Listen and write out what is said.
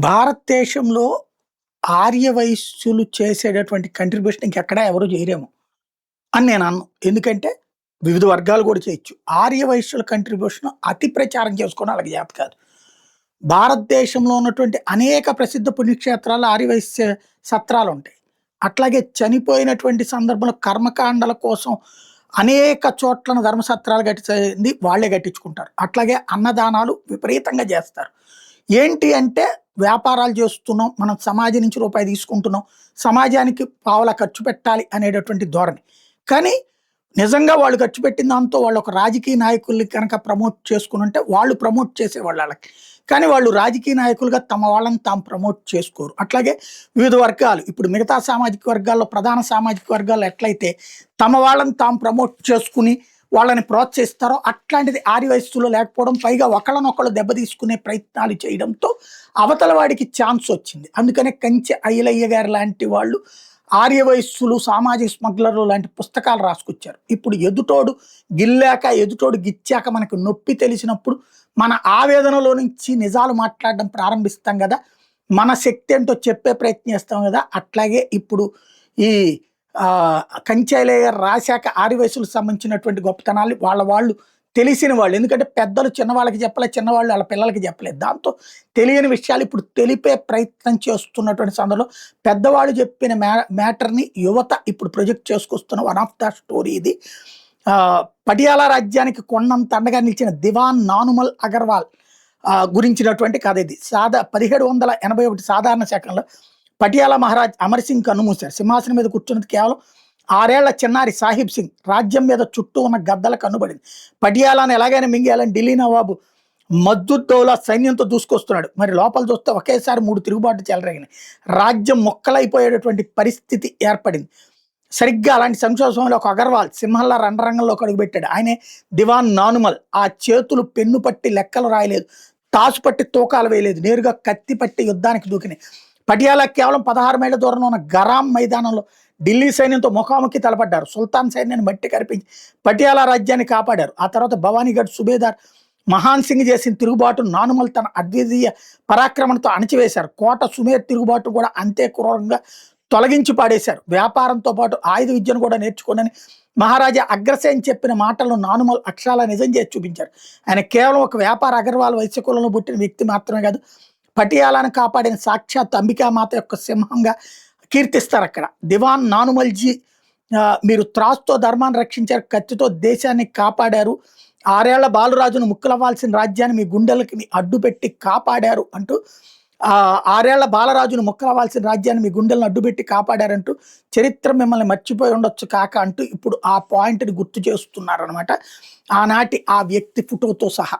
భారతదేశంలో ఆర్యవైశ్యులు చేసేటటువంటి కంట్రిబ్యూషన్ ఇంకెక్కడా ఎవరు చేయరేమో అని నేను అన్ను. ఎందుకంటే వివిధ వర్గాలు కూడా చేయొచ్చు. ఆర్యవైశ్యుల కంట్రిబ్యూషన్ అతి ప్రచారం చేసుకోవడం వాళ్ళకి చేత కాదు. భారతదేశంలో ఉన్నటువంటి అనేక ప్రసిద్ధ పుణ్యక్షేత్రాల్లో ఆర్యవైశ్య సత్రాలుంటాయి. అట్లాగే చనిపోయినటువంటి సందర్భంలో కర్మకాండల కోసం అనేక చోట్లను ధర్మసత్రాలు కట్టింది వాళ్ళే కట్టించుకుంటారు. అట్లాగే అన్నదానాలు విపరీతంగా చేస్తారు. ఏంటి అంటే వ్యాపారాలు చేస్తున్నాం, మనం సమాజం నుంచి రూపాయి తీసుకుంటున్నాం, సమాజానికి పావలా ఖర్చు పెట్టాలి అనేటటువంటి ధోరణి. కానీ నిజంగా వాళ్ళు ఖర్చు పెట్టిన దాంతో వాళ్ళు ఒక రాజకీయ నాయకుల్ని కనుక ప్రమోట్ చేసుకుని ఉంటే వాళ్ళు ప్రమోట్ చేసేవాళ్ళు వాళ్ళకి. కానీ వాళ్ళు రాజకీయ నాయకులుగా తమ వాళ్ళని తాము ప్రమోట్ చేసుకోరు. అట్లాగే వివిధ వర్గాలు ఇప్పుడు మిగతా సామాజిక వర్గాల్లో ప్రధాన సామాజిక వర్గాలు ఎట్లయితే తమ వాళ్ళని తాము ప్రమోట్ చేసుకుని వాళ్ళని ప్రోత్సహిస్తారో అట్లాంటిది ఆర్యవైశ్యులో లేకపోవడం, పైగా ఒకళ్ళనొకళ్ళు దెబ్బతీసుకునే ప్రయత్నాలు చేయడంతో అవతల వాడికి ఛాన్స్ వచ్చింది. అందుకనే కంచె అయ్యలయ్య గారు లాంటి వాళ్ళు ఆర్యవైశ్యులు సామాజిక స్మగ్లర్లు లాంటి పుస్తకాలు రాసుకొచ్చారు. ఇప్పుడు ఎదుటోడు గిల్లాక ఎదుటోడు గిచ్చాక మనకు నొప్పి తెలిసినప్పుడు మన ఆవేదనలో నుంచి నిజాలు మాట్లాడడం ప్రారంభిస్తాం కదా, మన శక్తి ఏంటో చెప్పే ప్రయత్నం చేస్తాం కదా. అట్లాగే ఇప్పుడు ఈ కంచెలయ్య గారు రాశాక ఆర్యవైశ్యులకు సంబంధించినటువంటి గొప్పతనాలు వాళ్ళు తెలిసిన వాళ్ళు, ఎందుకంటే పెద్దలు చిన్నవాళ్ళకి చెప్పలేదు, చిన్నవాళ్ళు వాళ్ళ పిల్లలకి చెప్పలేదు. దాంతో తెలియని విషయాలు ఇప్పుడు తెలిపే ప్రయత్నం చేస్తున్నటువంటి సందర్భంలో పెద్దవాళ్ళు చెప్పిన మ్యాటర్ని యువత ఇప్పుడు ప్రొజెక్ట్ చేసుకొస్తున్న వన్ ఆఫ్ ద స్టోరీ ఇది. పటియాలా రాజ్యానికి కొండంత అండగా నిలిచిన దివాన్ నానుమల్ అగర్వాల్ గురించినటువంటి కథ ఇది. 1781 సాధారణ శకంలో పటియాలా మహారాజ్ అమర్ సింగ్ కన్నుమూశారు. సింహాసనం మీద కూర్చున్నది కేవలం 6 ఏళ్ల చిన్నారి సాహిబ్ సింగ్. రాజ్యం మీద చుట్టూ ఉన్న గద్దల కన్నుబడింది. పటియాలాను ఎలాగైనా మింగేయాలని ఢిల్లీ నవాబు మద్దుద్దౌలా సైన్యంతో దూసుకొస్తున్నాడు. మరి లోపల చూస్తే ఒకేసారి 3 తిరుగుబాట్లు చెలరేగినాయి. రాజ్యం మొక్కలైపోయేటటువంటి పరిస్థితి ఏర్పడింది. సరిగ్గా అలాంటి సంక్షోభంలో ఒక అగర్వాల్ సింహంలా రంగంలోకి అడుగుపెట్టాడు. ఆయనే దివాన్ నానుమల్. ఆ చేతులు పెన్ను పట్టి లెక్కలు రాయలేదు, తాసు పట్టి తూకాలు వేయలేదు, నేరుగా కత్తి పట్టి యుద్ధానికి దూకినాయి. పటియాలా కేవలం 16 మైళ్ళ దూరంలో ఉన్న గరాం మైదానంలో ఢిల్లీ సైన్యంతో ముఖాముఖి తలపడ్డారు. సుల్తాన్ సైన్యాన్ని మట్టి కరిపించి పటియాలా రాజ్యాన్ని కాపాడారు. ఆ తర్వాత భవానీగఢ్ సుబేదార్ మహాన్ సింగ్ చేసిన తిరుగుబాటు నానుమల్ తన అద్వితీయ పరాక్రమణతో అణచివేశారు. కోట సుమేర్ తిరుగుబాటు కూడా అంతే క్రూరంగా తొలగించి పాడేశారు. వ్యాపారంతో పాటు ఆయుధ విద్యను కూడా నేర్చుకోనని మహారాజా అగ్రసేన్ చెప్పిన మాటలను నానుమల్ అక్షరాల నిజం చేసి చూపించారు. ఆయన కేవలం ఒక వ్యాపార అగర్వాల్ వైశ్యకులంలో పుట్టిన వ్యక్తి మాత్రమే కాదు, పటియాలాను కాపాడిన సాక్షాత్ అంబికామాత యొక్క సింహంగా కీర్తిస్తారు. అక్కడ దివాన్ నానుమల్జీ, మీరు త్రాస్తో ధర్మాన్ని రక్షించారు, కత్తితో దేశాన్ని కాపాడారు, 6 ఏళ్ల బాలురాజును ముక్కలవ్వాల్సిన రాజ్యాన్ని మీ గుండెలకి అడ్డుపెట్టి కాపాడారు అంటూ 6 ఏళ్ల బాలరాజును ముక్కలవ్వాల్సిన రాజ్యాన్ని మీ గుండెలను అడ్డుపెట్టి కాపాడారంటూ చరిత్ర మిమ్మల్ని మర్చిపోయి ఉండొచ్చు కాక అంటూ ఇప్పుడు ఆ పాయింట్ని గుర్తు చేస్తున్నారు అనమాట, ఆనాటి ఆ వ్యక్తి ఫోటోతో సహా.